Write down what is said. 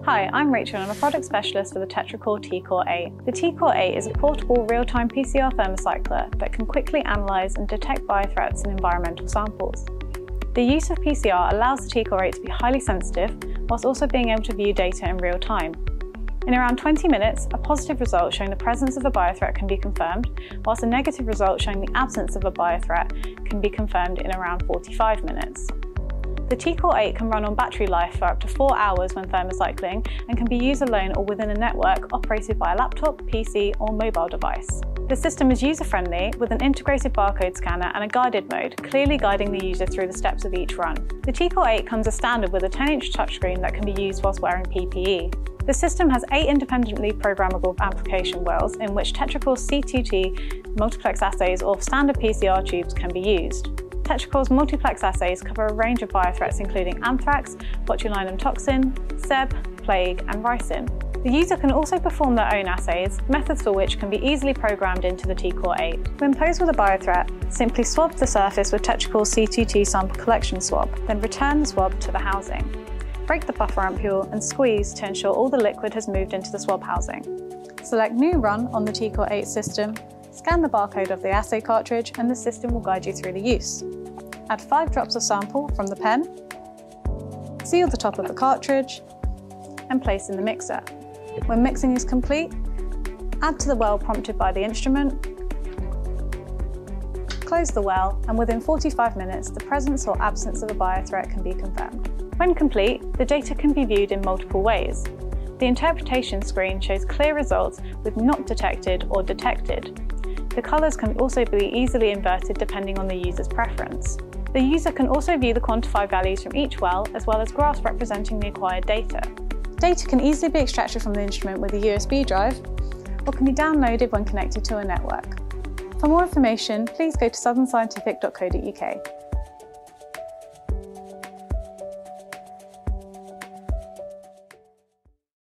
Hi, I'm Rachel and I'm a product specialist for the Tetracore T-COR 8. The T-COR 8 is a portable real-time PCR thermocycler that can quickly analyse and detect biothreats in environmental samples. The use of PCR allows the T-COR 8 to be highly sensitive, whilst also being able to view data in real time. In around 20 minutes, a positive result showing the presence of a biothreat can be confirmed, whilst a negative result showing the absence of a biothreat can be confirmed in around 45 minutes. The T-COR 8 can run on battery life for up to 4 hours when thermocycling and can be used alone or within a network operated by a laptop, PC or mobile device. The system is user-friendly with an integrated barcode scanner and a guided mode, clearly guiding the user through the steps of each run. The T-COR 8 comes as standard with a 10-inch touchscreen that can be used whilst wearing PPE. The system has 8 independently programmable amplification wells in which Tetracore's C2T multiplex assays or standard PCR tubes can be used. Tetracore's multiplex assays cover a range of biothreats including anthrax, botulinum toxin, Seb, plague and ricin. The user can also perform their own assays, methods for which can be easily programmed into the T-COR 8. When posed with a biothreat, simply swab the surface with Tetracore's C2T sample collection swab, then return the swab to the housing. Break the buffer ampule and squeeze to ensure all the liquid has moved into the swab housing. Select New Run on the T-COR 8 system, scan the barcode of the assay cartridge and the system will guide you through the use. Add 5 drops of sample from the pen, seal the top of the cartridge and place in the mixer. When mixing is complete, add to the well prompted by the instrument, close the well and within 45 minutes the presence or absence of a biothreat can be confirmed. When complete, the data can be viewed in multiple ways. The interpretation screen shows clear results with not detected or detected. The colours can also be easily inverted depending on the user's preference. The user can also view the quantified values from each well as well as graphs representing the acquired data. Data can easily be extracted from the instrument with a USB drive or can be downloaded when connected to a network. For more information, please go to southernscientific.co.uk.